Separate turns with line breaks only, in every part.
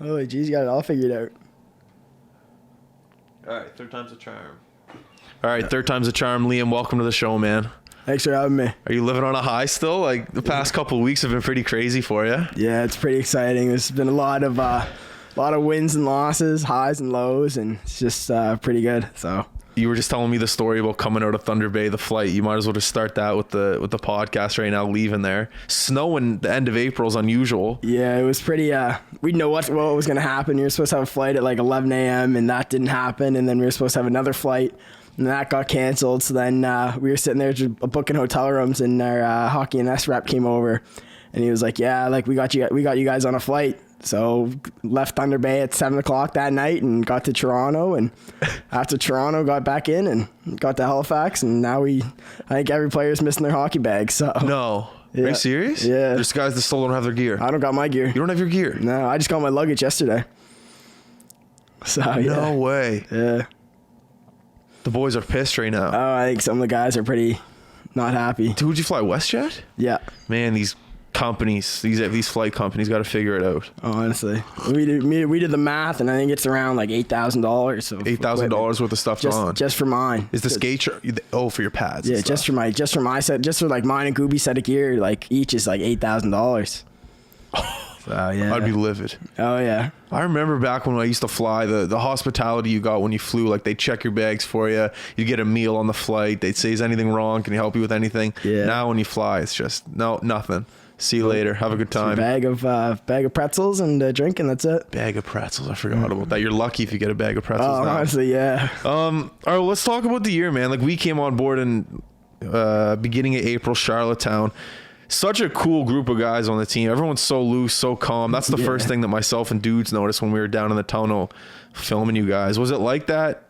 Oh, geez, you got it all figured out.
All right, third time's a charm. All right, third time's a charm. Liam, welcome to the show, man.
Thanks for having me.
Are you living on a high still? Like, the past couple of weeks have been pretty crazy for you.
Yeah, it's pretty exciting. There's been a lot of wins and losses, highs and lows, and it's just pretty good. So
you were just telling me the story about coming out of Thunder Bay, the flight. You might as well just start that with the podcast right now, leaving there. Snowing the end of April is unusual.
Yeah, it was pretty, we didn't know what was going to happen. You were supposed to have a flight at like 11 a.m. and that didn't happen. And then we were supposed to have another flight and that got canceled. So then we were sitting there just booking hotel rooms, and our hockey and S rep came over and he was like, yeah, like we got you guys on a flight. So left Thunder Bay at 7 o'clock that night and got to Toronto, and after Toronto got back in and got to Halifax, and now I think every player's missing their hockey bag. So
no, yeah. Are you serious?
Yeah.
There's guys that still don't have their gear.
I don't got my gear.
You don't have your gear?
No, I just got my luggage yesterday. So yeah.
No way.
Yeah.
The boys are pissed right now.
Oh, I think some of the guys are pretty not happy.
Dude, would you fly WestJet?
Yeah.
Man, these companies, these flight companies got to figure it out.
Honestly, we did the math, and I think it's around like $8,000. So
$8,000 worth of stuff's on
just for mine.
Is the skate for your pads?
Yeah, just for my set, just for like mine and Gooby's set of gear, like each is like $8,000. So yeah,
I'd be livid.
Oh yeah.
I remember back when I used to fly, the hospitality you got when you flew, like they'd check your bags for you. You get a meal on the flight. They'd say, is anything wrong? Can you help you with anything?
Yeah.
Now when you fly, it's just nothing. See you later. Have a good time.
Bag of pretzels and a drink, and that's it.
Bag of pretzels. I forgot about that. You're lucky if you get a bag of pretzels now.
Honestly, yeah.
All right, well, let's talk about the year, man. Like, we came on board in beginning of April, Charlottetown. Such a cool group of guys on the team. Everyone's so loose, so calm. That's the first thing that myself and dudes noticed when we were down in the tunnel filming you guys. Was it like that?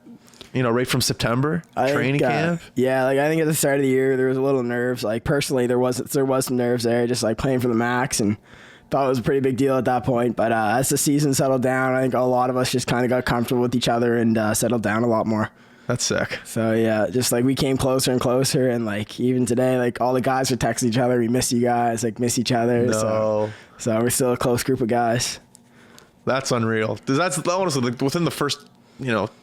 You know, right from September, training camp?
Yeah, like I think at the start of the year, there was a little nerves. Like personally, there was some nerves there, just like playing for the Max, and thought it was a pretty big deal at that point. But as the season settled down, I think a lot of us just kind of got comfortable with each other and settled down a lot more.
That's sick.
So yeah, just like we came closer and closer, and like even today, like all the guys are texting each other. We miss you guys, like miss each other.
No.
So we're still a close group of guys.
That's unreal. That's honestly, like, within the first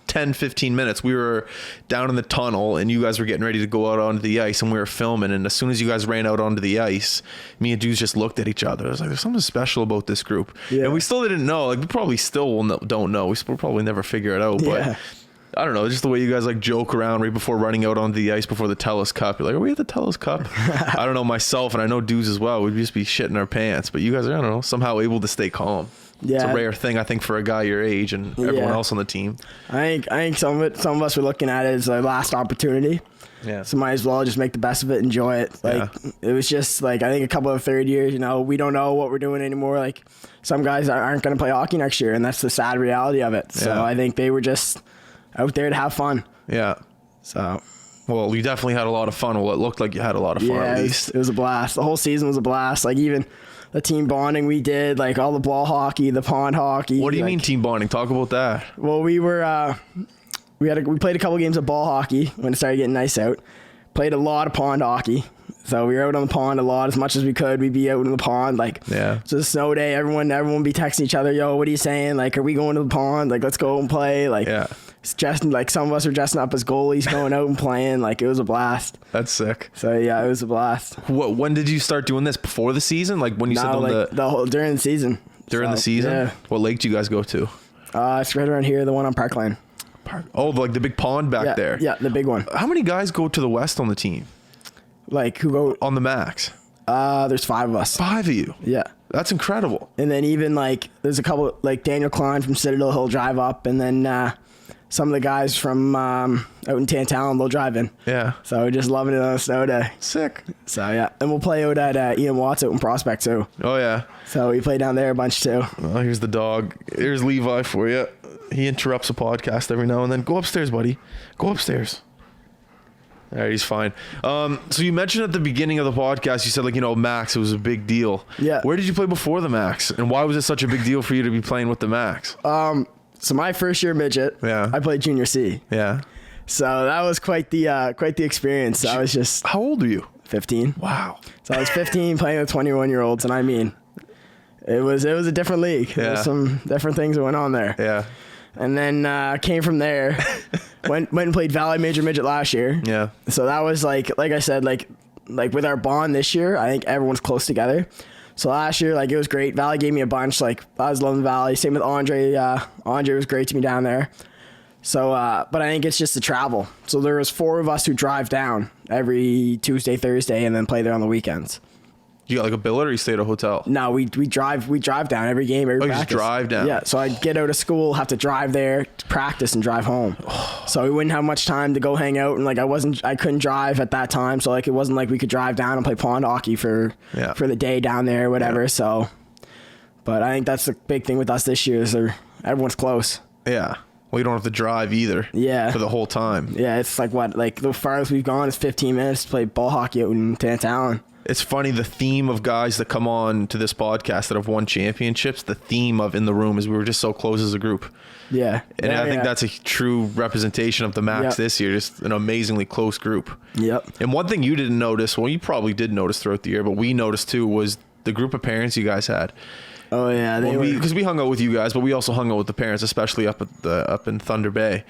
10, 15 minutes, we were down in the tunnel and you guys were getting ready to go out onto the ice and we were filming. And as soon as you guys ran out onto the ice, me and dudes just looked at each other. I was like, there's something special about this group. Yeah. And we still didn't know. Like, we probably still don't know. We'll probably never figure it out. But I don't know, just the way you guys like joke around right before running out onto the ice before the Telus Cup. You're like, are we at the Telus Cup? I don't know, myself, and I know dudes as well, we'd just be shitting our pants. But you guys are, I don't know, somehow able to stay calm. Yeah. It's a rare thing, I think, for a guy your age and everyone else on the team.
I think some of us were looking at it as a last opportunity.
Yeah.
So might as well just make the best of it, enjoy it. Like it was just like, I think a couple of third years, we don't know what we're doing anymore. Like some guys aren't going to play hockey next year, and that's the sad reality of it. So I think they were just out there to have fun.
Yeah.
So.
Well, you definitely had a lot of fun. Well, it looked like you had a lot of fun at least.
It was a blast. The whole season was a blast. Like even the team bonding we did, like all the ball hockey, the pond hockey.
What do you mean team bonding? Talk about that.
Well, we were we played a couple games of ball hockey when it started getting nice out. Played a lot of pond hockey. So we were out on the pond a lot, as much as we could. We'd be out in the pond, like it's a snow day. Everyone would be texting each other, yo, what are you saying? Like, are we going to the pond? Like, let's go and play. Like, it's just like some of us are dressing up as goalies, going out and playing. Like, it was a blast.
That's sick.
So yeah, it was a blast.
When did you start doing this? Before the season? Like when you said
during the season.
During the season?
Yeah.
What lake do you guys go to?
It's right around here, the one on Parkland.
Oh, like the big pond back there.
Yeah, the big one.
How many guys go to the West on the team?
Like who go
on the Max?
There's 5 of us. 5
of you?
Yeah.
That's incredible.
And then even like there's a couple, like Daniel Klein from Citadel, he'll drive up, and then some of the guys from out in Tantallon, they'll drive in.
Yeah.
So we're just loving it on a snow day.
Sick.
So yeah, and we'll play out at Ian Watts out in Prospect too.
Oh yeah.
So we play down there a bunch too.
Oh, here's the dog. Here's Levi for you. He interrupts a podcast every now and then. Go upstairs, buddy. Go upstairs. All right, he's fine. So you mentioned at the beginning of the podcast, you said Max, it was a big deal.
Yeah.
Where did you play before the Max, and why was it such a big deal for you to be playing with the Max?
So my first year midget, I played junior C.
Yeah.
So that was quite the experience. I was just.
How old are you?
15.
Wow.
So I was 15 playing with 21-year-olds, and I mean, It was a different league.
Yeah.
There was some different things that went on there.
Yeah.
And then came from there, went and played Valley Major Midget last year.
Yeah.
So that was like I said, like with our bond this year, I think everyone's close together. So last year, like, it was great. Valley gave me a bunch. Like, I was loving Valley. Same with Andre. Andre was great to me down there. So, but I think it's just the travel. So there was 4 of us who drive down every Tuesday, Thursday, and then play there on the weekends.
You got like a billet or you stay at a hotel?
No, we drive down every game, every practice.
You just drive down?
Yeah, so I'd get out of school, have to drive there, to practice, and drive home. So we wouldn't have much time to go hang out, and like I couldn't drive at that time, so like it wasn't like we could drive down and play pond hockey for the day down there or whatever.
Yeah.
So, but I think that's the big thing with us this year is everyone's close.
Yeah. Well, you don't have to drive either.
Yeah.
For the whole time.
Yeah, it's like the farthest we've gone is 15 minutes to play ball hockey out in Tantalon.
It's funny, the theme of guys that come on to this podcast that have won championships, the theme of In the Room is we were just so close as a group.
Yeah.
And I think that's a true representation of the Max this year, just an amazingly close group.
Yep.
And one thing you didn't notice, well, you probably did notice throughout the year, but we noticed too, was the group of parents you guys had.
Oh, yeah.
Because we hung out with you guys, but we also hung out with the parents, especially up in Thunder Bay.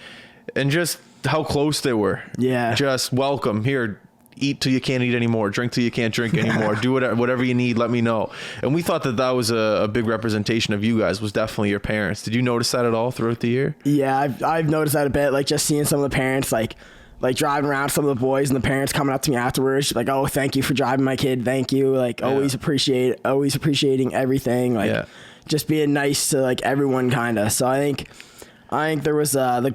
And just how close they were.
Yeah.
Just welcome. Here, eat till you can't eat anymore, drink till you can't drink anymore, do whatever you need, let me know. And we thought that was a big representation of you guys, was definitely your parents. Did you notice that at all throughout the year?
Yeah, I've noticed that a bit, like just seeing some of the parents like driving around, some of the boys and the parents coming up to me afterwards like, oh, thank you for driving my kid, thank you, like always appreciating everything, like just being nice to like everyone kind of. So I think there was the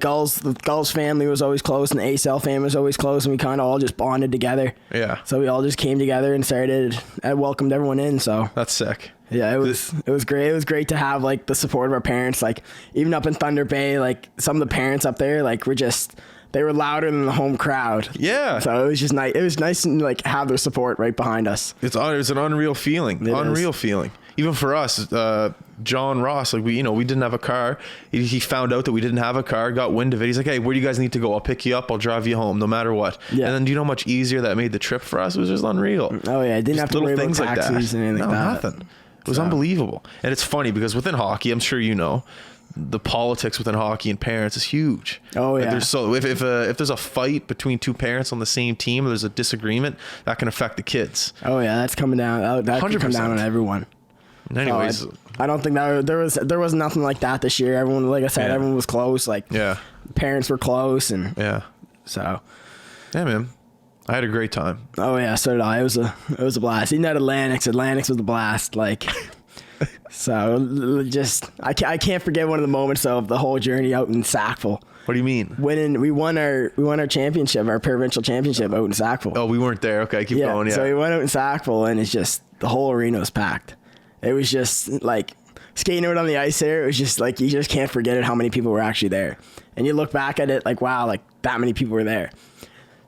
Gulls family was always close, and the ACL family was always close, and we kind of all just bonded together. Yeah. So we all just came together and welcomed everyone in. So
that's sick.
Yeah, it was great. It was great to have like the support of our parents. Like even up in Thunder Bay, like some of the parents up there, like they were louder than the home crowd. Yeah. So it was just nice. It was nice to like have their support right behind us.
It's an unreal feeling. Feeling. Even for us, John Ross, like we didn't have a car. He found out that we didn't have a car, got wind of it. He's like, hey, where do you guys need to go? I'll pick you up. I'll drive you home no matter what. Yeah. And then do you know how much easier that made the trip for us? It was just unreal.
Oh yeah. Didn't have to worry about taxis and anything like that.
Nothing. It was unbelievable. And it's funny because within hockey, I'm sure you know, the politics within hockey and parents is huge. Oh yeah. Like if there's a fight between 2 parents on the same team, or there's a disagreement, that can affect the kids.
Oh yeah, that's coming down. That can come down on everyone.
Anyways,
I don't think that there was nothing like that this year. Everyone, like I said, everyone was close. Like parents were close, and so
man, I had a great time.
Oh yeah, so did I. It was a blast. Even at Atlantics was a blast. Like. So just I can't forget one of the moments of the whole journey out in Sackville.
What do you mean?
We won our championship, our provincial championship out in Sackville.
Oh, we weren't there. Okay, keep going. Yeah.
So we went out in Sackville, and it's just the whole arena was packed. It was just like skating out on the ice there. It was just like you just can't forget it how many people were actually there. And you look back at it like, wow, like that many people were there.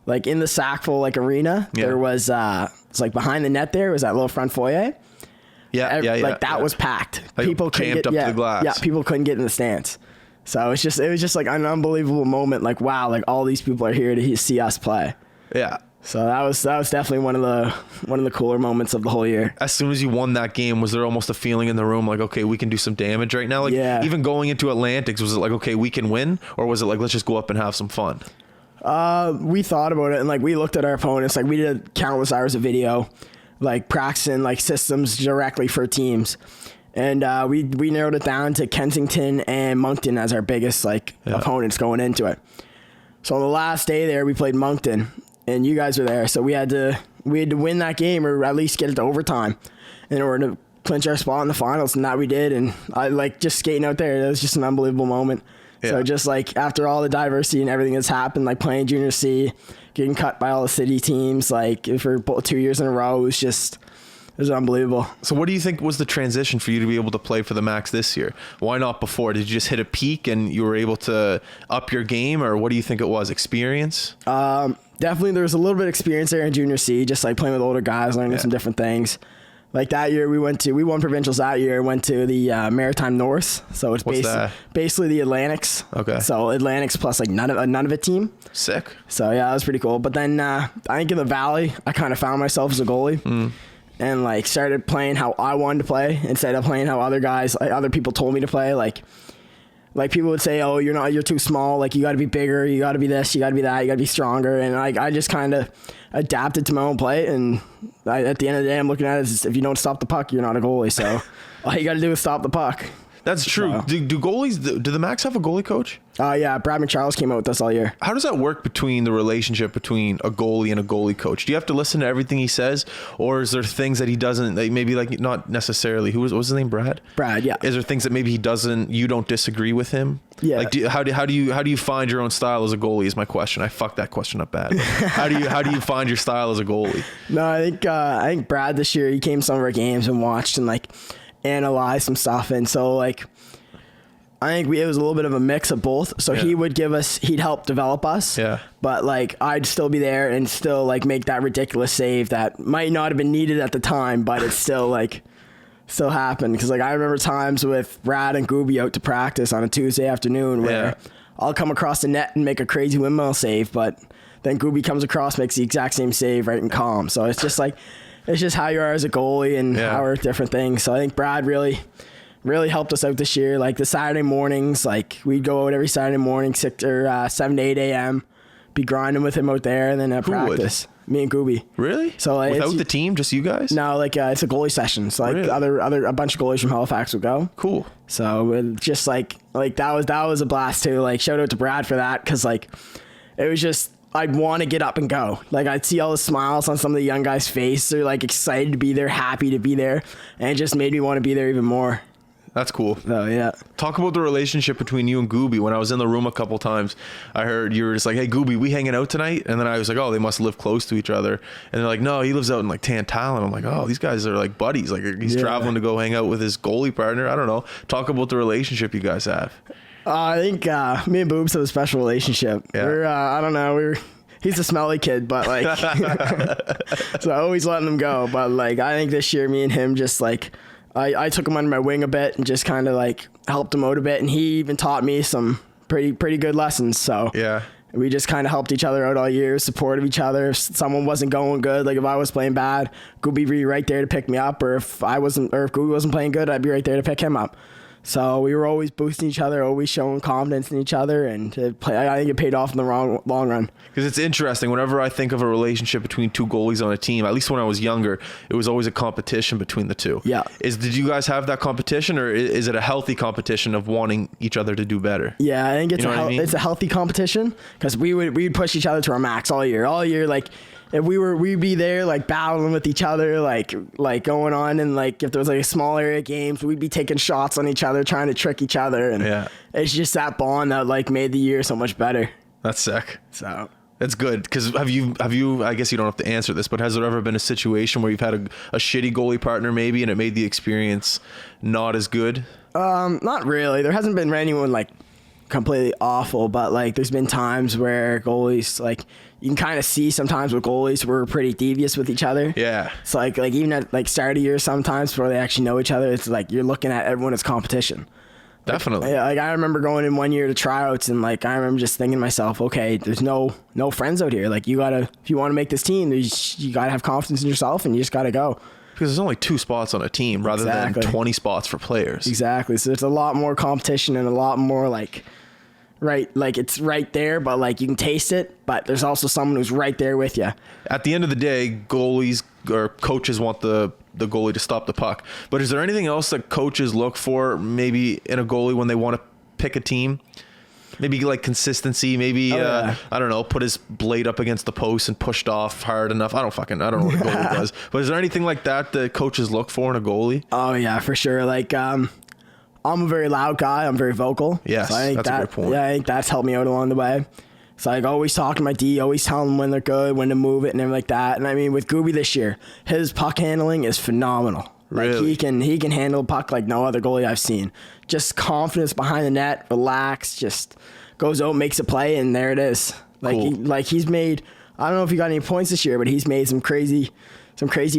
Like in the Sackville arena, there was it's like behind the net there was that little front foyer. That was packed. Like people couldn't get up to the glass. Yeah, people couldn't get in the stands. So it was just like an unbelievable moment. Like wow, like all these people are here to see us play. Yeah. So that was definitely one of the cooler moments of the whole year.
As soon as you won that game, was there almost a feeling in the room like, okay, we can do some damage right now? Like even going into Atlantics, was it like, okay, we can win, or was it like, let's just go up and have some fun?
We thought about it, and like we looked at our opponents. Like we did countless hours of video, like practicing like systems directly for teams, and we narrowed it down to Kensington and Moncton as our biggest opponents going into it. So on the last day there, we played Moncton, and you guys were there, so we had to win that game or at least get it to overtime in order to clinch our spot in the finals, and that we did. And I like just skating out there. It was just an unbelievable moment. Yeah. So just like after all the diversity and everything that's happened, like playing Junior C, getting cut by all the city teams, like for 2 years in a row, it was unbelievable.
So what do you think was the transition for you to be able to play for the Max this year? Why not before? Did you just hit a peak and you were able to up your game, or what do you think it was? Experience?
Definitely there was a little bit of experience there in Junior C, just like playing with older guys, learning some different things. Like that year we won provincials that year, went to the Maritime North. So it's basically the Atlantics. Okay. So Atlantics plus like none of it team. Sick. So yeah, that was pretty cool. But then I think in the Valley, I kind of found myself as a goalie. and like started playing how I wanted to play instead of playing how other people told me to play. Like people would say, oh, you're too small. Like you got to be bigger. You got to be this. You got to be that. You got to be stronger. And I just kind of adapted to my own play. And at the end of the day, I'm looking at it as if you don't stop the puck, you're not a goalie. So all you got to do is stop the puck.
That's true. So. Do goalies, do the Max have a goalie coach?
Yeah, Brad McCharles came out with us all year.
How does that work between the relationship between a goalie and a goalie coach? Do you have to listen to everything he says, or is there things that he doesn't, like maybe like not necessarily? What was his name? Brad?
Brad, yeah.
Is there things that maybe he doesn't, you don't disagree with him?
Yeah.
Like how do you find your own style as a goalie is my question. I fucked that question up bad. How do you find your style as a goalie?
No, I think Brad this year, he came to some of our games and watched and like analyzed some stuff, and so like I think it was a little bit of a mix of both. So he'd help develop us. Yeah. But like I'd still be there and still like make that ridiculous save that might not have been needed at the time, but it's still happened. Because like I remember times with Brad and Gooby out to practice on a Tuesday afternoon where I'll come across the net and make a crazy windmill save, but then Gooby comes across, makes the exact same save right in calm. So it's just how you are as a goalie and how are different things. So I think Brad really helped us out this year. Like the Saturday mornings, like we'd go out every Saturday morning, 7 to 8 a.m. Be grinding with him out there, and then at practice, me and Gooby.
Really?
So like,
without the team, just you guys?
No, like it's a goalie session. So like really? a bunch of goalies from Halifax would go.
Cool.
So it just like that was a blast too. Like shout out to Brad for that, because like it was just. I'd want to get up and go. Like I'd see all the smiles on some of the young guys' face. They're like excited to be there, happy to be there, and it just made me want to be there even more.
That's cool.
Oh, yeah.
Talk about the relationship between you and Gooby. When I was in the room a couple times, I heard you were just like, hey, Gooby, we hanging out tonight? And then I was like, oh, they must live close to each other. And they're like, no, he lives out in like Tantallon. I'm like, oh, these guys are like buddies. Like he's traveling to go hang out with his goalie partner. I don't know. Talk about the relationship you guys have.
I think me and Boobs have a special relationship. Yeah. We're, I don't know, he's a smelly kid, but like, so I always letting him go. But like, I think this year, me and him just like, I took him under my wing a bit and just kind of like helped him out a bit. And he even taught me some pretty good lessons. So yeah, we just kind of helped each other out all year, supported each other. If someone wasn't going good, like if I was playing bad, Gooby would be right there to pick me up. Or if Gooby wasn't playing good, I'd be right there to pick him up. So we were always boosting each other, always showing confidence in each other, and I think it paid off in the long run. Because
it's interesting. Whenever I think of a relationship between two goalies on a team, at least when I was younger, it was always a competition between the two. Yeah. Did you guys have that competition, or is it a healthy competition of wanting each other to do better?
Yeah, I think it's it's a healthy competition, because we'd push each other to our max all year. All year, like. If we'd be there like battling with each other, like going on, and like if there was like a small area games, we'd be taking shots on each other, trying to trick each other, and it's just that bond that like made the year so much better.
That's sick.
So
that's good. Because have you? I guess you don't have to answer this, but has there ever been a situation where you've had a shitty goalie partner maybe, and it made the experience not as good?
Not really. There hasn't been anyone like completely awful, but like there's been times where goalies, like you can kind of see sometimes with goalies we're pretty devious with each other. Yeah. So like even at like start of year sometimes before they actually know each other, it's like you're looking at everyone as competition.
Definitely.
Like I remember going in one year to tryouts, and like I remember just thinking to myself, okay, there's no friends out here. Like if you want to make this team, you gotta have confidence in yourself, and you just gotta go.
Because there's only 2 spots on a team rather than 20 spots for players.
Exactly. So there's a lot more competition and a lot more like it's right there, but like you can taste it, but there's also someone who's right there with you.
At the end of the day, goalies or coaches want the goalie to stop the puck. But is there anything else that coaches look for maybe in a goalie when they want to pick a team? Maybe like consistency, maybe, I don't know, put his blade up against the post and pushed off hard enough. I don't know what a goalie does. But is there anything like that coaches look for in a goalie?
Oh, yeah, for sure. Like, I'm a very loud guy. I'm very vocal.
Yes, so I think that's a good point.
Yeah, I think that's helped me out along the way. So like always talking to my D, always telling them when they're good, when to move it and everything like that. And I mean, with Gooby this year, his puck handling is phenomenal. Really? Like he can handle a puck like no other goalie I've seen. Just confidence behind the net, relax, just goes out, makes a play, and there it is. Like cool. He's made, I don't know if he got any points this year, but he's made some crazy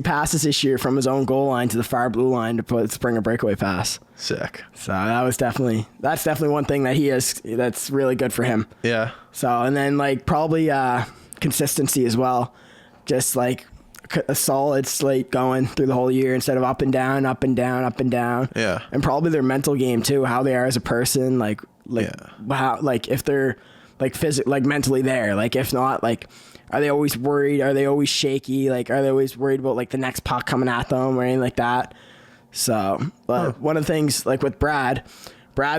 passes this year from his own goal line to the far blue line to spring a breakaway pass.
Sick.
So that's definitely one thing that he has that's really good for him.
Yeah.
So and then like probably consistency as well. Just like a solid slate going through the whole year instead of up and down, up and down, up and down.
Yeah.
And probably their mental game too, how they are as a person, like how, like if they're like like mentally there, like if not, like are they always worried? Are they always shaky? Like are they always worried about like the next puck coming at them or anything like that? So, but one of the things like with Brad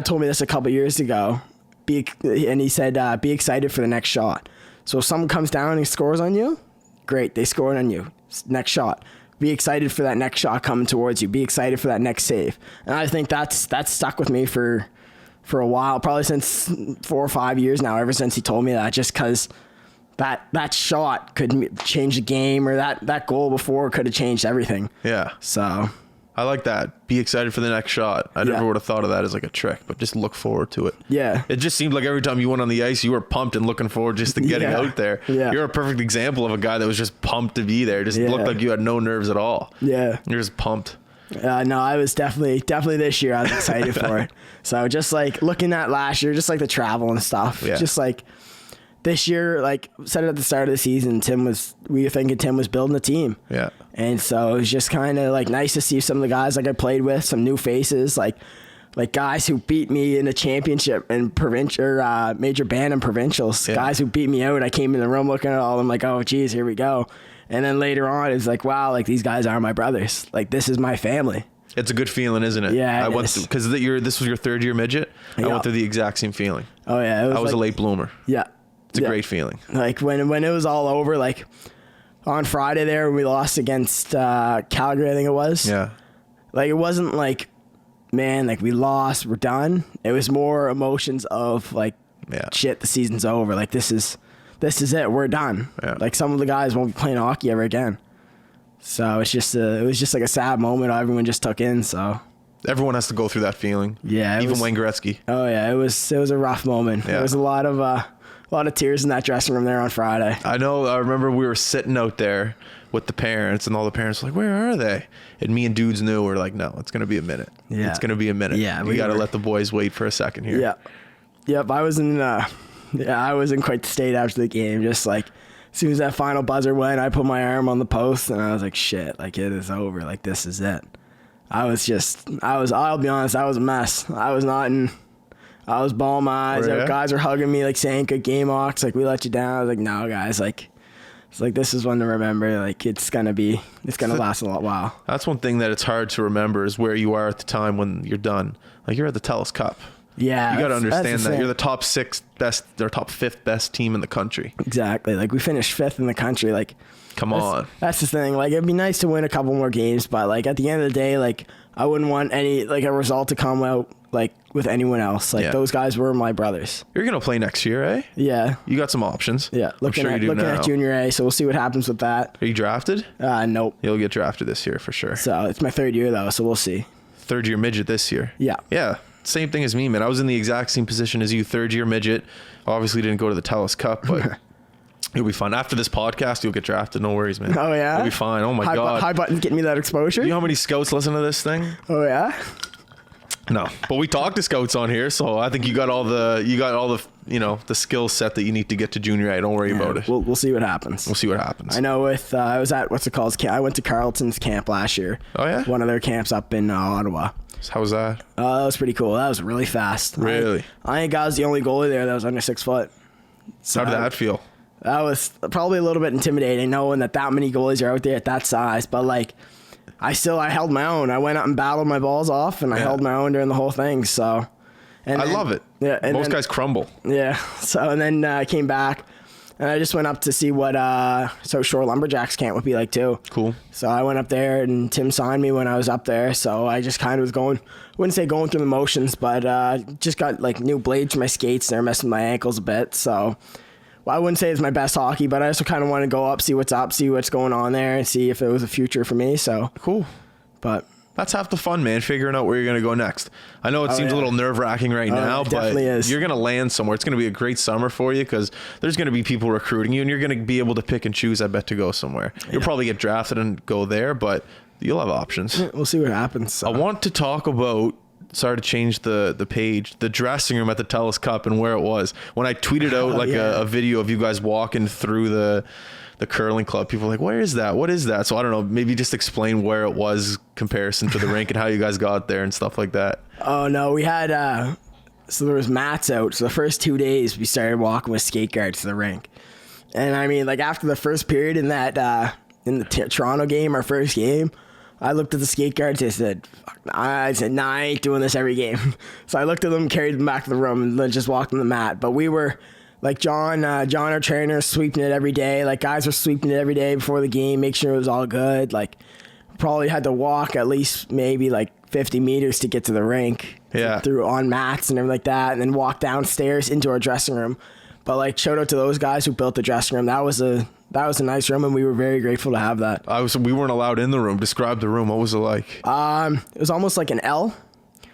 told me this a couple years ago, and he said, be excited for the next shot. So if someone comes down and scores on you, great, they scored on you. Next shot. Be excited for that next shot coming towards you. Be excited for that next save. And I think that's stuck with me for a while, probably since 4 or 5 years now, ever since he told me that, just because that shot could change the game, or that goal before could have changed everything.
Yeah.
So
I like that. Be excited for the next shot. I never would have thought of that as like a trick, but just look forward to it.
Yeah.
It just seemed like every time you went on the ice, you were pumped and looking forward just to getting out there.
Yeah.
You're a perfect example of a guy that was just pumped to be there. Just looked like you had no nerves at all.
Yeah.
You're just pumped.
No, I was definitely this year. I was excited for it. So just like looking at last year, just like the travel and stuff, just like this year, like said it at the start of the season, we were thinking Tim was building a team. Yeah. And so it was just kind of like nice to see some of the guys like I played with, some new faces, like guys who beat me in a championship and provincial, major band and provincials, guys who beat me out. I came in the room looking at all of them like, oh geez, here we go. And then later on, it's like, wow, like these guys are my brothers. Like this is my family. It's
a good feeling, isn't it?
Yeah,
I went through, because this was your third year midget. I went through the exact same feeling.
Oh yeah,
I was a late bloomer.
Yeah,
it's a great feeling.
Like when it was all over, like on Friday there, we lost against Calgary, I think it was. Yeah. Like it wasn't like, man, like we lost, we're done. It was more emotions of like, shit, the season's over. Like this is it, we're done. Yeah. Like some of the guys won't be playing hockey ever again. So it was just like a sad moment everyone just took in. So
everyone has to go through that feeling.
Yeah.
Even Wayne Gretzky.
Oh yeah. It was a rough moment. Yeah. There was a lot of tears in that dressing room there on Friday.
I know. I remember we were sitting out there with the parents, and all the parents were like, where are they? And me and dudes knew, we're like, no, it's going to be a minute. Yeah. It's going to be a minute. Yeah. We got to let the boys wait for a second here.
Yeah. Yep. I was in quite the state after the game. Just like, as soon as that final buzzer went, I put my arm on the post and I was like, shit, like it is over. Like this is it. I'll be honest, I was a mess. I was bawling my eyes out. Guys were hugging me, like saying, good game, Ox. Like, we let you down. I was like, no, guys, like, it's like, this is one to remember. Like, it's going to last a lot while.
That's one thing that it's hard to remember is where you are at the time when you're done. Like, you're at the Telus Cup.
Yeah.
You got to understand that. You're the top 6th best, or top 5th best team in the country.
Exactly. Like, we finished 5th in the country. Like,
come on.
That's the thing. Like, it'd be nice to win a couple more games, but, like, at the end of the day, like, I wouldn't want a result to come out, like, with anyone else. Like, those guys were my brothers.
You're going to play next year, eh?
Yeah.
You got some options.
Yeah. Looking at Junior A, so we'll see what happens with that.
Are you drafted?
Nope.
You'll get drafted this year for sure.
So, it's my 3rd year, though, so we'll see.
3rd year midget this year?
Yeah.
Yeah. Same thing as me, man. I was in the exact same position as you, 3rd year midget. Obviously didn't go to the Telus Cup, but it'll be fun. After this podcast, you'll get drafted. No worries, man.
Oh, yeah?
It'll be fine. Oh, my God.
High button getting me that exposure.
You know how many scouts listen to this thing?
Oh, yeah?
No. But we talked to scouts on here, so I think you got all the the skill set that you need to get to junior A. Don't worry about it.
We'll see what happens.
We'll see what happens.
I know I was at, I went to Carleton's camp last year.
Oh, yeah?
One of their camps up in Ottawa.
How was that?
That was pretty cool. That was really fast.
Really?
I think I was the only goalie there that was under 6 foot.
So how did that feel?
That was probably a little bit intimidating, knowing that many goalies are out there at that size. But like, I held my own. I went out and battled my balls off, and I held my own during the whole thing. So,
I love it. Yeah. And most guys crumble.
Yeah. So and then I came back. And I just went up to see what Shore Lumberjacks camp would be like too.
Cool.
So I went up there, and Tim signed me when I was up there. So I just kind of was I wouldn't say going through the motions, but just got like new blades for my skates. They're messing with my ankles a bit. So I wouldn't say it's my best hockey, but I also kind of want to go up, see what's going on there, and see if it was a future for me. So
cool.
But
that's half the fun, man, figuring out where you're going to go next. I know it seems a little nerve-wracking right now, but you're going to land somewhere. It's going to be a great summer for you because there's going to be people recruiting you, and you're going to be able to pick and choose, I bet, to go somewhere. You'll probably get drafted and go there, but you'll have options.
We'll see what happens. So.
I want to talk about sorry to change the page, the dressing room at the Telus Cup and where it was. When I tweeted out a video of you guys walking through the curling club, people were like, where is that? What is that? So I don't know, maybe just explain where it was comparison to the rink and how you guys got there and stuff like that.
Oh no, we had so there was mats out. So the first 2 days we started walking with skate guards to the rink. And I mean, like after the first period in that in the Toronto game, our first game, I looked at the skate guards. I said, nah, I ain't doing this every game. So I looked at them, carried them back to the room, and then just walked on the mat. But we were, like John, our trainer, sweeping it every day. Like guys were sweeping it every day before the game, make sure it was all good. Like probably had to walk at least maybe like 50 meters to get to the rink.
Yeah.
Through on mats and everything like that, and then walk downstairs into our dressing room. But like shout out to those guys who built the dressing room. That was a nice room, and we were very grateful to have that.
We weren't allowed in the room. Describe the room. What was it like?
It was almost like an L.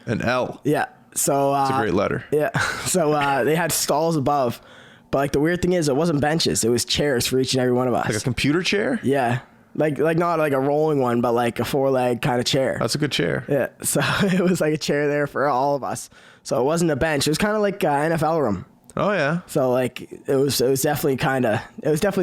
An L.
Yeah. So
it's a great letter.
Yeah. So they had stalls above, but like the weird thing is, it wasn't benches. It was chairs for each and every one of us.
Like a computer chair.
Yeah. Like not like a rolling one, but like a 4-leg kind of chair.
That's a good chair.
Yeah. So it was like a chair there for all of us. So it wasn't a bench. It was kind of like an NFL room.
Oh yeah.
So like it was definitely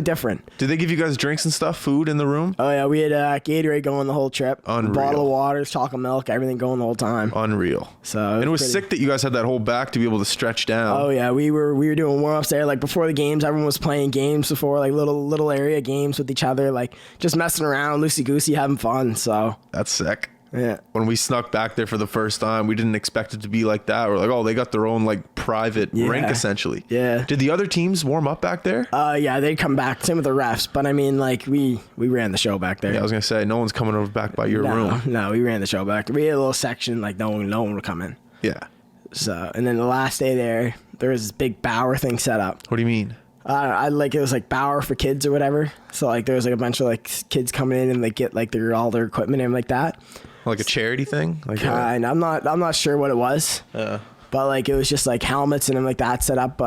different.
Did they give you guys drinks and stuff, food in the room?
Oh yeah, we had Gatorade going the whole trip.
Unreal.
A bottle of water, chocolate milk, everything going the whole time.
Unreal.
So
and it was sick that you guys had that whole back to be able to stretch down.
Oh yeah, we were doing warm ups there. Like before the games, everyone was playing games before, like little area games with each other, like just messing around, loosey goosey, having fun. So
that's sick.
Yeah.
When we snuck back there for the first time, we didn't expect it to be like that. We're like, oh, they got their own like private rink essentially.
Yeah.
Did the other teams warm up back there?
Yeah, they'd come back. Same with the refs, but I mean, like we ran the show back there.
Yeah, I was gonna say no one's coming over back by your room.
No, we ran the show back there. We had a little section like no one would come in.
Yeah.
So and then the last day there was this big Bower thing set up.
What do you mean?
I like it was like Bower for kids or whatever. So like there was like a bunch of like kids coming in and they get like all their equipment and like that.
Like a charity thing? Like
kind. I'm not sure what it was. But like it was just like helmets and like that set up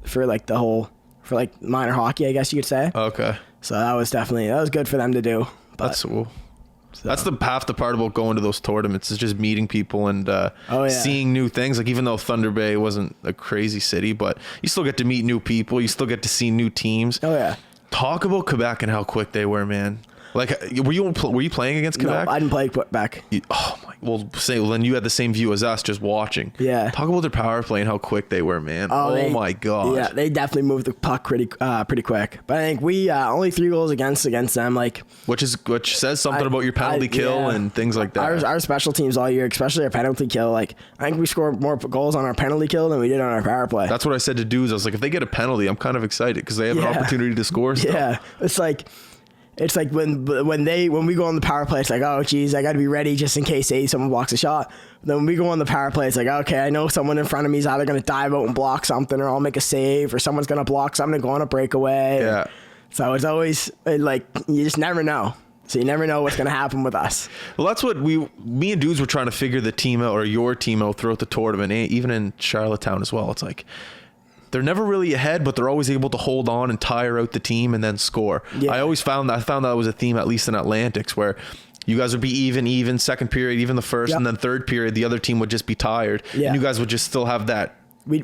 for like minor hockey, I guess you could say.
Okay.
So that was good for them to do. But,
that's cool. That's half the part about going to those tournaments is just meeting people and seeing new things. Like even though Thunder Bay wasn't a crazy city, but you still get to meet new people. You still get to see new teams.
Oh yeah.
Talk about Quebec and how quick they were, man. Like, were you playing against Quebec?
No, I didn't play Quebec.
Then you had the same view as us, just watching.
Yeah.
Talk about their power play and how quick they were, man. Oh my god.
Yeah, they definitely moved the puck pretty quick. But I think we only 3 goals against them, like
which says something about your penalty kill and things like that.
Our special teams all year, especially our penalty kill. Like I think we scored more goals on our penalty kill than we did on our power play.
That's what I said to dudes. I was like, if they get a penalty, I'm kind of excited because they have an opportunity to score stuff.
Yeah, it's like when we go on the power play, it's like, oh geez, I got to be ready just in case someone blocks a shot. Then when we go on the power play, it's like, okay, I know someone in front of me is either going to dive out and block something, or I'll make a save, or someone's going to block something and go on a breakaway.
Yeah.
So it's always like you just never know. So you never know what's going to happen with us.
Well, that's what me and dudes were trying to figure the team out, or your team out throughout the tournament, even in Charlottetown as well. It's like, they're never really ahead, but they're always able to hold on and tire out the team and then score. Yeah. I found that was a theme, at least in Atlantics, where you guys would be even second period, even the first, and then third period, the other team would just be tired. Yeah. And you guys would just still have that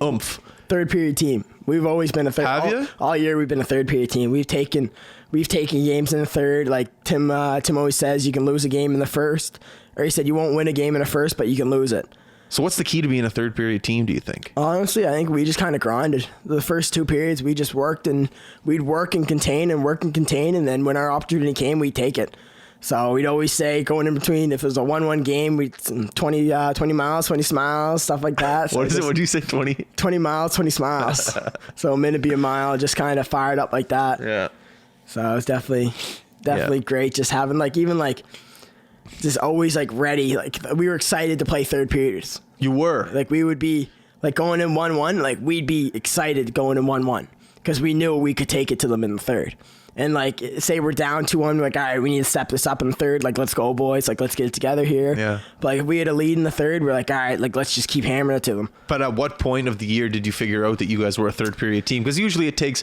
oomph.
Third period team. We've always been a third.
Have you?
All year we've been a third period team. We've taken games in the third. Like Tim always says, you can lose a game in the first, or he said you won't win a game in the first, but you can lose it.
So what's the key to being a third period team, do you think?
Honestly, I think we just kind of grinded. The first 2 periods, we just worked, and we'd work and contain, and then when our opportunity came, we'd take it. So we'd always say, going in between, if it was a 1-1 game, we'd 20 miles, 20 smiles, stuff like that. So
what is it? What do you say, 20?
20 miles, 20 smiles. So a minute be a mile, just kind of fired up like that.
Yeah.
So it was definitely great just having just always ready. Like we were excited to play third periods.
You were.
Like we would be going in 1-1, like we'd be excited going in 1-1 because we knew we could take it to them in the third. And say we're down 2-1, like, all right, we need to step this up in the third. Like, let's go, boys. Like, let's get it together here. Yeah. But if we had a lead in the third, we're like, all right, like, let's just keep hammering it to them.
But at what point of the year did you figure out that you guys were a third period team? Because usually it takes,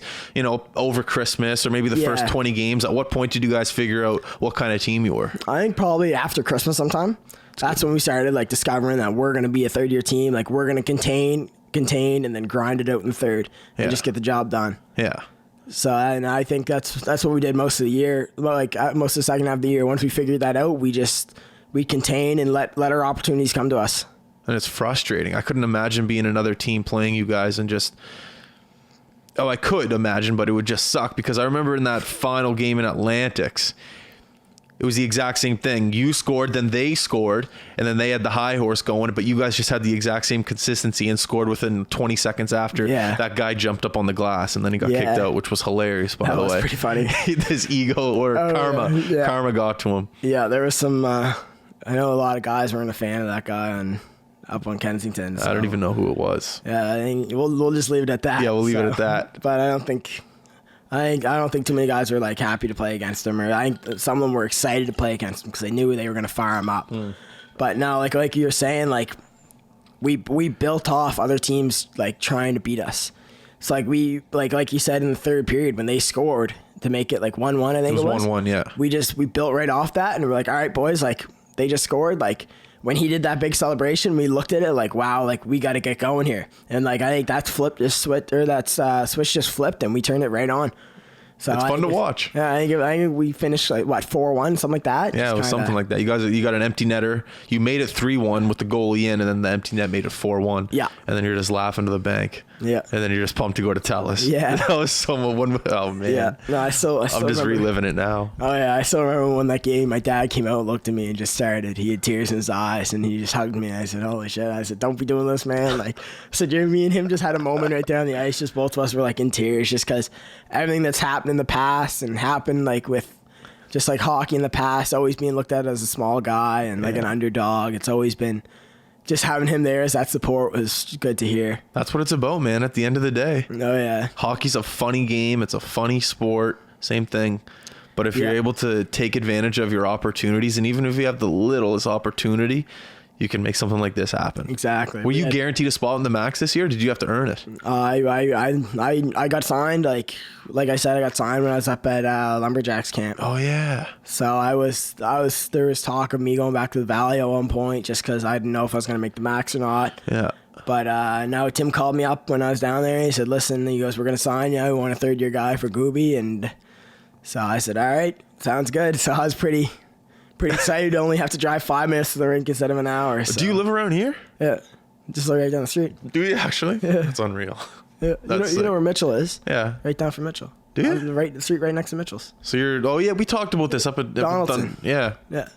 over Christmas or maybe the first 20 games. At what point did you guys figure out what kind of team you were?
I think probably after Christmas sometime. That's when we started like discovering that we're going to be a third year team. Like we're going to contain, and then grind it out in the third and just get the job done.
Yeah.
So, and I think that's what we did most of the year. Like most of the second half of the year. Once we figured that out, we contain and let our opportunities come to us.
And it's frustrating. I couldn't imagine being another team playing you guys and just... Oh, I could imagine, but it would just suck because I remember in that final game in Atlantics, it was the exact same thing. You scored, then they scored, and then they had the high horse going, but you guys just had the exact same consistency and scored within 20 seconds after that guy jumped up on the glass and then he got kicked out, which was hilarious, by the way. That was
pretty funny.
His ego or karma got to him.
Yeah, there was some... I know a lot of guys weren't a fan of that guy up on Kensington. So.
I don't even know who it was.
Yeah, I think we'll just leave it at that.
Yeah, we'll leave it at that.
But I don't think too many guys were like happy to play against him, or I think some of them were excited to play against him because they knew they were going to fire him up. But no, like you were saying, like we built off other teams like trying to beat us. It's like we like you said in the third period when they scored to make it like 1-1. I think it was
1-1. Yeah,
we built right off that, and we're like, all right, boys, like they just scored, like. When he did that big celebration, we looked at it like, wow, like we got to get going here. And like, I think that switch just flipped and we turned it right on. So
it's fun to watch.
Yeah, I think we finished like what 4-1, something like that.
Yeah, it was something like that. You got an empty netter. You made it 3-1 with the goalie in, and then the empty net made it 4-1.
Yeah,
and then you're just laughing to the bank.
Yeah,
and then you're just pumped to go to Telus.
Yeah,
that was someone. Oh man.
Yeah, no, I'm
just reliving it now.
Oh yeah, I still remember when that game. My dad came out, looked at me, and just started. He had tears in his eyes, and he just hugged me. And I said, "Holy shit!" I said, "Don't be doing this, man." Like, I said, me and him just had a moment right there on the ice. Just both of us were like in tears, just because everything that's happened in the past and happened like with just like hockey in the past, always being looked at as a small guy and like an underdog. It's always been just having him there as that support was good to hear.
That's what it's about, man, at the end of the day.
Oh yeah,
hockey's a funny game. It's a funny sport. Same thing. But if you're able to take advantage of your opportunities, and even if you have the littlest opportunity, you can make something like this happen.
Exactly.
Were you guaranteed a spot in the max this year? Or did you have to earn it?
I got signed. Like I said, I got signed when I was up at Lumberjacks camp.
Oh yeah.
So there was talk of me going back to the Valley at one point, just because I didn't know if I was going to make the max or not.
Yeah.
But now Tim called me up when I was down there. And he said, "Listen," he goes, "we're going to sign you. We want a third year guy for Gooby." And so I said, "All right, sounds good." So I was pretty excited to only have to drive 5 minutes to the rink instead of an hour. So.
Do you live around here?
Yeah, just right down the street.
Do you actually?
Yeah.
That's unreal.
Yeah, you know where Mitchell is?
Yeah,
right down from Mitchell.
Do you?
Right, the street right next to Mitchell's.
So you're. Oh yeah, we talked about this up at
Donaldson.
Yeah.
Yeah.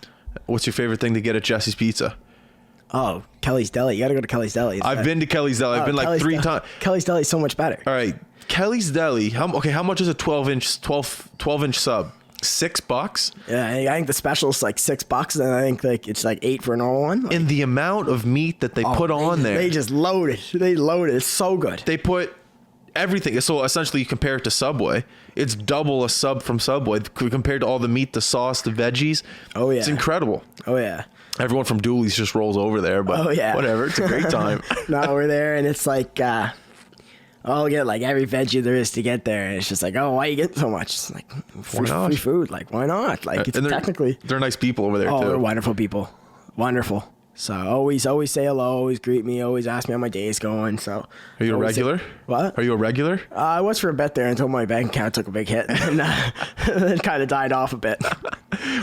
What's your favorite thing to get at Jesse's Pizza?
Oh, Kelly's Deli. You got to go to Kelly's Deli.
I've been to Kelly's Deli. I've been like
Kelly's
3 times.
Kelly's Deli is so much better.
All right, Kelly's Deli. How much is a 12-inch sub? $6?
Yeah, I think the special is like $6, and I think like it's like $8 for a normal one. Like,
and the amount of meat that they put on there,
they just load it. They load it. It's so good.
They put everything. So essentially, you compare it to Subway. It's double a sub from Subway compared to all the meat, the sauce, the veggies.
Oh yeah,
it's incredible.
Oh yeah.
Everyone from Dooley's just rolls over there, but whatever. It's a great time.
No, we're there, and it's like. I'll get like every veggie there is to get there. And it's just like, oh, why you get so much? It's like free food. Like, why not? Like, it's technically
they're nice people over there too.
Oh, they're wonderful people. Wonderful. So always say hello, always greet me, always ask me how my day is going. So
are you a regular?
What?
Are you a regular?
I was for a bit there until my bank account took a big hit and then kind of died off a bit.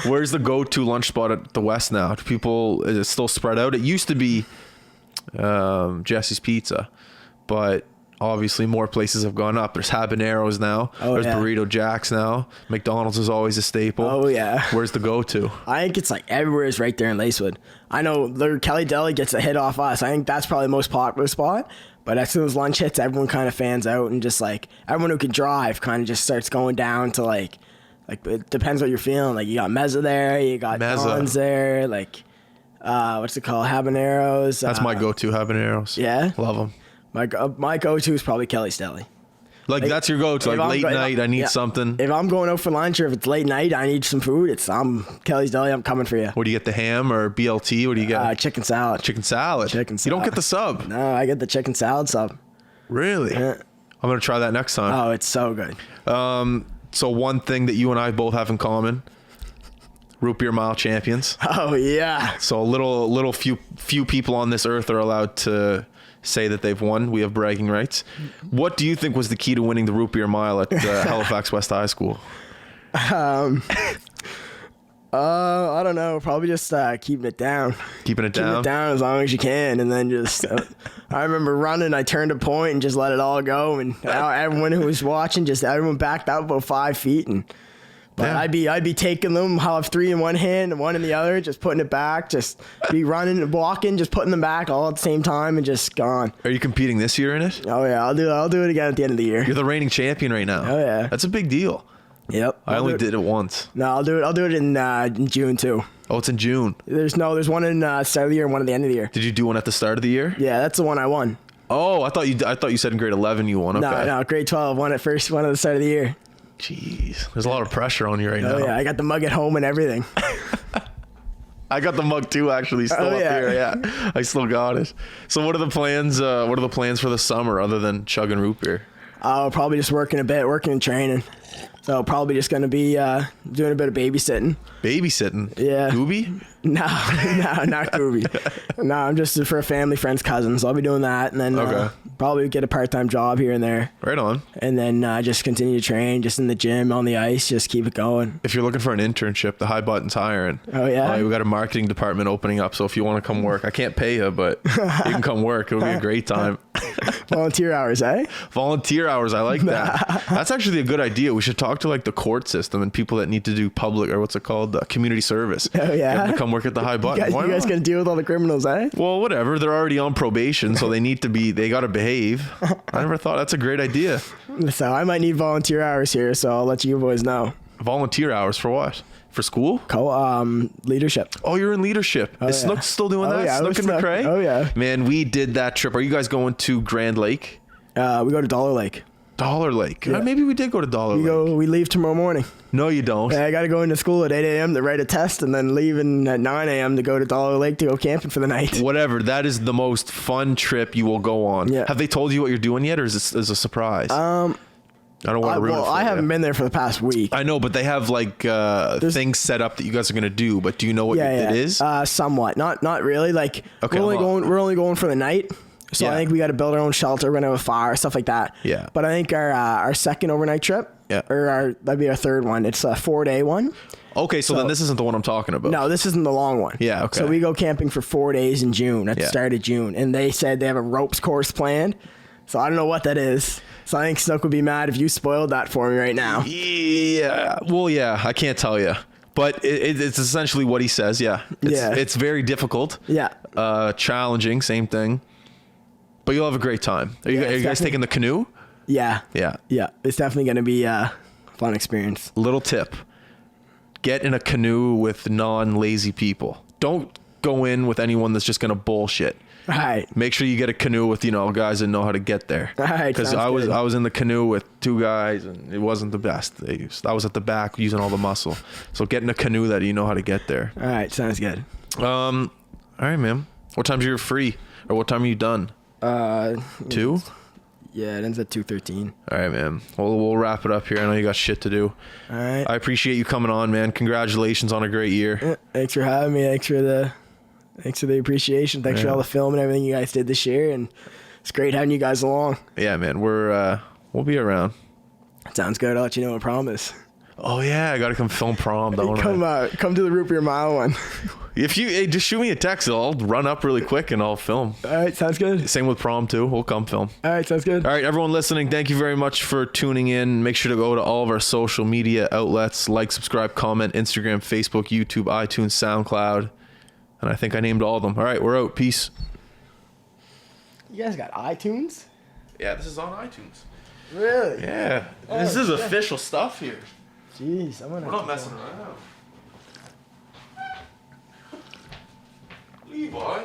Where's the go-to lunch spot at the West now? Is it still spread out? It used to be Jesse's Pizza, but obviously more places have gone up. There's Habaneros now. There's Burrito Jacks now. McDonald's is always a staple.
Oh yeah.
Where's the go-to?
I think it's like everywhere is right there in Lacewood. I know the Kelly Deli gets a hit off us. I think that's probably the most popular spot. But as soon as lunch hits, everyone kind of fans out, and just like everyone who can drive kind of just starts going down to like it depends what you're feeling. Like you got Mezza there, you got Don's there, like what's it called, Habaneros.
That's my go-to, Habaneros.
Yeah,
love them.
My go-to is probably Kelly's Deli.
Like that's your go-to. Like late night, I need something.
If I'm going out for lunch, or if it's late night, I need some food. I'm Kelly's Deli. I'm coming for you.
What do you get? The ham or BLT? What do you get?
Chicken salad.
Chicken salad. You don't get the sub.
No, I get the chicken salad sub.
Really?
Yeah.
I'm gonna try that next time.
Oh, it's so good.
So one thing that you and I both have in common, root beer mile champions.
Oh yeah.
So a few people on this earth are allowed to say that they've won. We have bragging rights. What do you think was the key to winning the root beer mile at Halifax West High School?
I don't know. Probably just keeping it down.
Keeping it
Keeping
down?
it down as long as you can, and then just. I remember running. I turned a point and just let it all go, and everyone who was watching, just everyone backed up about 5 feet, and. But
Yeah.
I'd be taking them. I'll have 3 in one hand and 1 in the other, just putting it back, just be running and walking, just putting them back all at the same time and just gone.
Are you competing this year in it?
Oh yeah, I'll do it again at the end of the year.
You're the reigning champion right now.
Oh, yeah.
That's a big deal.
Yep.
I only did it once.
No, I'll do it in June too.
Oh, it's in June.
There's one in start of the year and one at the end of the year.
Did you do one at the start of the year?
Yeah, that's the one I won.
Oh, I thought you said in grade 11 you won. Okay.
No, grade 12 won at first one at the start of the year.
Jeez, there's a lot of pressure on you right now.
Oh yeah, I got the mug at home and everything.
I got the mug too, actually, still up here. Yeah, I still got it. So, what are the plans? What are the plans for the summer other than chugging root beer?
Probably just working a bit, working and training. So probably just gonna be doing a bit of babysitting.
Babysitting?
Yeah.
Gooby?
No, not Gooby. No, I'm just for a family, friends, cousins. I'll be doing that, and then probably get a part-time job here and there.
Right on.
And then just continue to train, just in the gym, on the ice, just keep it going.
If you're looking for an internship, the High Button's hiring.
Oh yeah.
We got a marketing department opening up, so if you want to come work, I can't pay you, but you can come work. It'll be a great time.
Volunteer hours, eh?
Volunteer hours, I like that. That's actually a good idea. We should talk to like the court system and people that need to do public, or what's it called, community service.
Oh yeah.
Get them to come work at the High Button.
You guys gonna deal with all the criminals, eh?
Well, whatever. They're already on probation, so they got to behave. I never thought that's a great idea.
So I might need volunteer hours here, so I'll let you boys know.
Volunteer hours for what? For school?
Leadership.
Oh, you're in leadership. Is Snook still doing that?
Yeah,
Snook and
Snook.
McRae?
Oh yeah.
Man, we did that trip. Are you guys going to Grand Lake?
We go to Dollar Lake.
Dollar Lake.
Yeah.
Maybe we did go to Dollar Lake.
We leave tomorrow morning.
No, you don't.
Yeah, I got to go into school at 8 a.m. to write a test, and then leaving at 9 a.m. to go to Dollar Lake to go camping for the night.
Whatever. That is the most fun trip you will go on.
Yeah.
Have they told you what you're doing yet, or is this a surprise? I don't want to ruin it for
I
you.
haven't been there for the past week.
I know, but they have like things set up that you guys are gonna do. But do you know what it is?
Somewhat. Not really. Like
Okay,
we're only going for the night. So
Yeah.
I think we got to build our own shelter. We're gonna have a fire, stuff like that.
Yeah.
But I think our second overnight trip, that'd be our third one. It's a 4-day one.
Okay, so then this isn't the one I'm talking about.
No, this isn't the long one.
Yeah, okay.
So we go camping for 4 days in June, at the start of June. And they said they have a ropes course planned. So I don't know what that is. So I think Snook would be mad if you spoiled that for me right now.
Yeah. Well, yeah, I can't tell you. But it's essentially what he says, yeah. It's very difficult.
Yeah.
Challenging, same thing. But you'll have a great time. Are you guys taking the canoe?
Yeah.
Yeah.
Yeah. It's definitely going to be a fun experience.
Little tip. Get in a canoe with non-lazy people. Don't go in with anyone that's just going to bullshit.
All right.
Make sure you get a canoe with, guys that know how to get there.
All right.
Because I was in the canoe with 2 guys and it wasn't the best. I was at the back using all the muscle. So get in a canoe that you know how to get there.
All right. Sounds good.
All right, man. What time's you're free? Or what time are you done? 2?
Yeah, it ends at 2:13.
All right, man. Well, we'll wrap it up here. I know you got shit to do.
All right.
I appreciate you coming on, man. Congratulations on a great year.
Thanks for having me. Thanks for the appreciation. Thanks for all the film and everything you guys did this year. And it's great having you guys along.
Yeah, man. We'll be around.
Sounds good. I'll let you know what prom is.
Oh yeah, I gotta come film prom, don't I?
Come to the root beer mile one.
If you just shoot me a text, I'll run up really quick and I'll film.
All right, sounds good.
Same with prom too. We'll come film.
All right, sounds good.
All right, everyone listening, thank you very much for tuning in. Make sure to go to all of our social media outlets, like, subscribe, comment, Instagram, Facebook, YouTube, iTunes, SoundCloud, and I think I named all of them. All right, we're out. Peace.
You guys got iTunes?
Yeah, this is on iTunes.
Really?
Yeah, this is official stuff here.
Jeez, I'm gonna.
We're not messing around. Levi.